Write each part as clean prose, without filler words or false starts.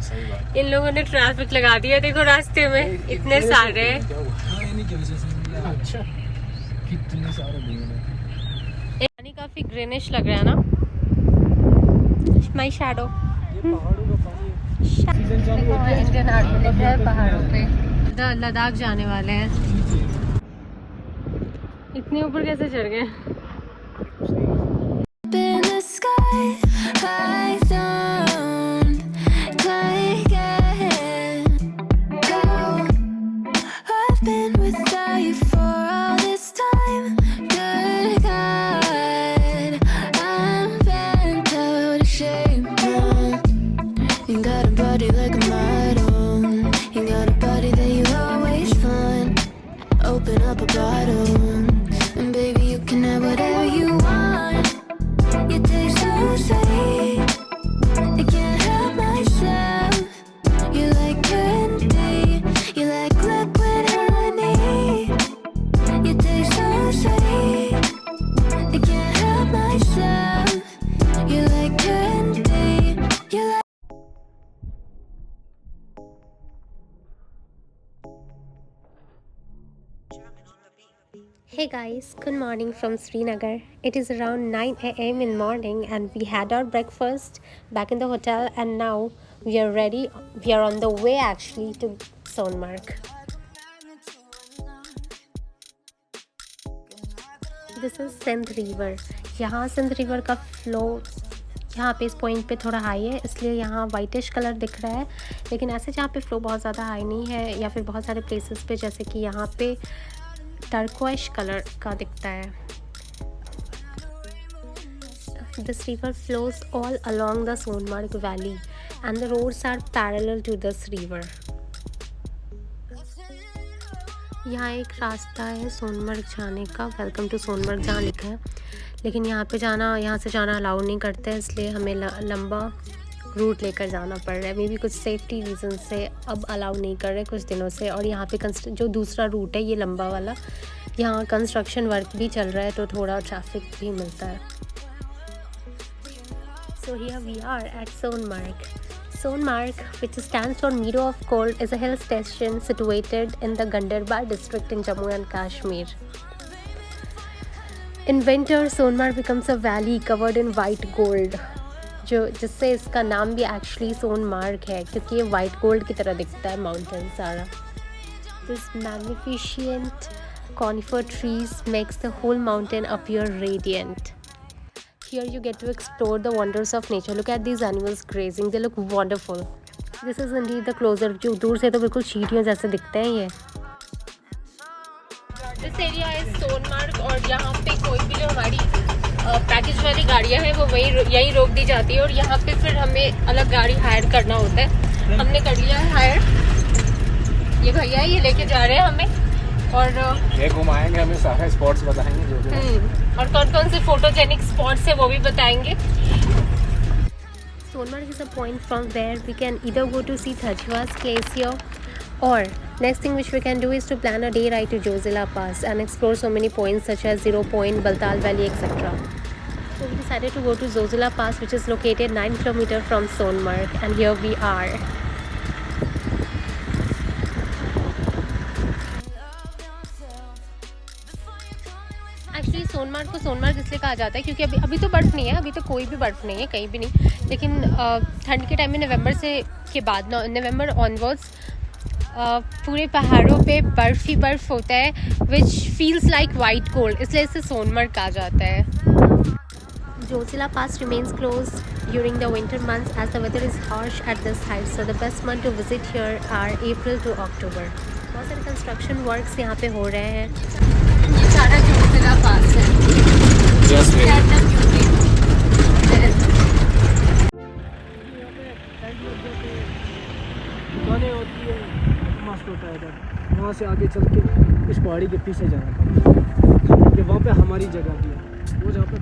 सही बात। इन लोगों ने ट्रैफिक लगा दिया, देखो रास्ते में इतने सारे। अच्छा, कितने सारे पानी काफी ग्रीनिश लग रहा है ना। माई शैडो। इंडियन आर्मी लिखा है पहाड़ों पे। लद्दाख जाने वाले हैं। इतने ऊपर कैसे चढ़ गए? Open up a bottle, and baby you can have whatever you want. You taste so sweet, I can't help myself. You like candy, you like liquid honey. You taste so sweet, I can't help myself. You like candy, you like. Hey guys, good morning from Srinagar. It is around 9 a.m. in morning and we had our breakfast back in the hotel, and now we are ready. We are on the way actually to Sonmarg. This is Sindh River. यहाँ Sindh river का flow यहाँ पे इस point पे थोड़ा high है, इसलिए यहाँ वाइटिश कलर दिख रहा है। लेकिन ऐसे जहाँ पे फ्लो बहुत ज़्यादा हाई नहीं है, या फिर बहुत सारे प्लेसेस पे जैसे कि यहाँ पे टर्कोइश कलर का दिखता है। This river flows all along the Sonmarg valley and the roads are parallel to this river. यहाँ एक रास्ता है सोनमर्ग जाने का, वेलकम टू सोनमर्ग जहाँ लिखा है, लेकिन यहाँ से जाना अलाउ नहीं करते हैं, इसलिए हमें लंबा रूट लेकर जाना पड़ रहा है। मे बी कुछ सेफ्टी रीज़न से अब अलाउ नहीं कर रहे कुछ दिनों से। और यहाँ पे जो दूसरा रूट है ये लंबा वाला, यहाँ कंस्ट्रक्शन वर्क भी चल रहा है तो थोड़ा ट्रैफिक भी मिलता है। So here we are at Sonmarg. Sonmarg, which stands for Meadow of Gold, is a hill station situated in the Ganderbar district in Jammu and Kashmir. In winter, Sonmarg becomes a valley covered in white gold, जिससे इसका नाम भी actually Sonamarg है, क्योंकि ये white gold की तरह दिखता है माउंटेन सारा। This magnificent conifer trees makes the whole mountain appear radiant. Here you get to explore the wonders of nature. Look at these animals grazing. They look wonderful. This is indeed the closer view. दूर से तो बिल्कुल चींटियों जैसे दिखते हैं ये। This area is Sonamarg और यहाँ पे कोई भी जो हमारी पैकेज वाली गाड़ियाँ हैं वो यहीं रोक दी जाती है, और यहाँ पे फिर हमें अलग गाड़ी हायर करना होता है। हमने कर लिया है हायर। ये भैया ये लेके जा रहे हैं हमें, और ये घुमाएंगे, हमें सारे स्पॉट्स बताएंगे जो और कौन कौन से फोटोजेनिक स्पॉट्स है वो भी बताएंगे। Sonmarg is a point from where we can either go to see Thajwas Glacier, or next thing which we can do is to plan a day ride to Zojilla Pass and explore so many points such as Zero Point, Baltal Valley, etc. So we decided to go to Zojilla Pass, which is located 9 km from Sonmarg, and here we are. Actually Sonamarg को सोनमार्ग इसलिए कहा जाता है क्योंकि अभी तो बर्फ़ नहीं है, अभी तो कोई भी बर्फ़ नहीं है कहीं भी नहीं, लेकिन ठंड के टाइम में नवंबर ऑनवर्ड्स पूरे पहाड़ों पे बर्फ़ ही बर्फ़ होता है, विच फील्स लाइक वाइट गोल्ड, इसलिए इसे सोनमार्ग कहा जाता है। Zojilla Pass remains closed during the winter months as the weather is harsh at this height, so the best month to visit here are April to October. बहुत सारे construction works यहाँ पे हो रहे हैं। ये सारा जोजिला पास है। मस्त होता है इधर, वहाँ से आगे चल के इस पहाड़ी के पीछे जाना पड़ता है, वहाँ पे हमारी जगह भी है वो जहाँ पे।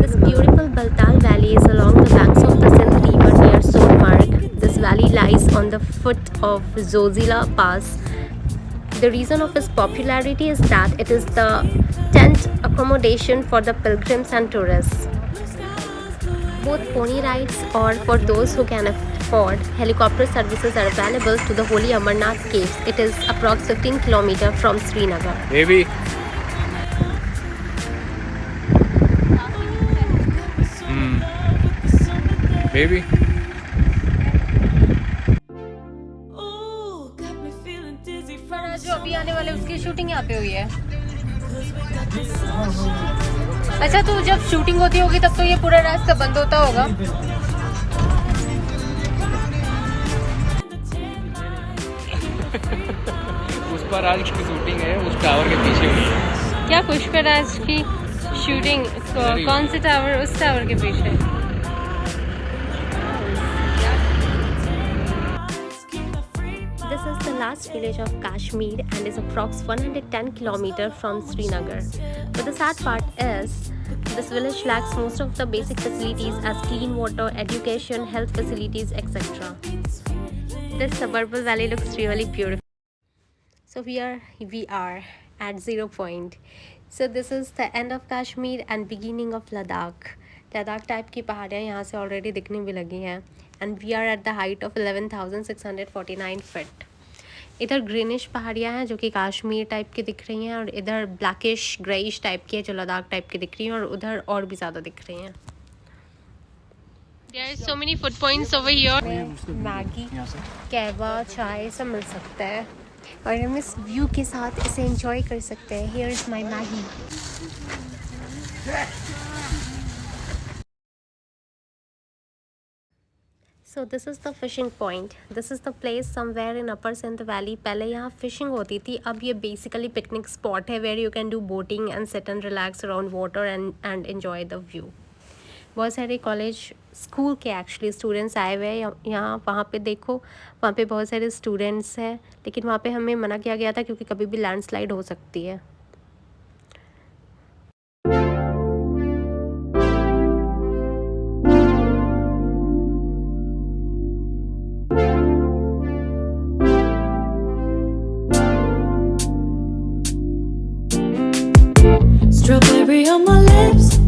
This beautiful Baltal Valley is along the banks of the Sindh River near Sonmarg. This valley lies on the foot of Zojilla Pass. The reason of its popularity is that it is the tent accommodation for the pilgrims and tourists, both pony rides or for those who can afford, helicopter services are available to the holy Amarnath caves. It is approx 15 km from Srinagar. Baby. Baby. जो अभी आने वाले उसकी shooting यहाँ पे हुई है। अच्छा, तो जब शूटिंग होती होगी तब तो ये पूरा रास्ता बंद होता होगा। पुष्पराज की शूटिंग है उस टावर के पीछे हुई है। क्या पुष्पराज की शूटिंग कौन से टावर? उस टावर के पीछे। This is the last village of Kashmir and is approx 110 km from Srinagar. But the sad part is, this village lacks most of the basic facilities as clean water, education, health facilities, etc. This suburban valley looks really beautiful. So we are at 0 point. So this is the end of Kashmir and beginning of Ladakh. Ladakh type की पहाड़ियाँ यहाँ से already दिखने भी लगी हैं. And we are at the height of 11,649 feet. इधर greenish पहाड़ियाँ हैं जो कि कश्मीर टाइप की दिख रही हैं, और इधर ब्लैकिश ग्रेइश टाइप की है जो लद्दाख टाइप की दिख रही हैं, और उधर और भी ज़्यादा दिख रही हैं. There are so many food points over here. Maggi, कहवा, चाय सब मिल सकता है और हम इस व्यू के साथ इसे एंजॉय कर सकते हैं. Here is my Maggi. So this is the fishing point. This is the place somewhere in Upper Sindh Valley. पहले यहाँ fishing होती थी, अब ये basically picnic spot है where you can do boating and sit and relax around water and enjoy the view. बहुत सारे college school के एक्चुअली स्टूडेंट्स आए हुए हैं यहाँ. वहाँ पे देखो, वहाँ पे बहुत सारे स्टूडेंट्स हैं, लेकिन वहाँ पे हमें मना किया गया था क्योंकि कभी भी लैंडस्लाइड हो सकती है. Strawberry on my lips,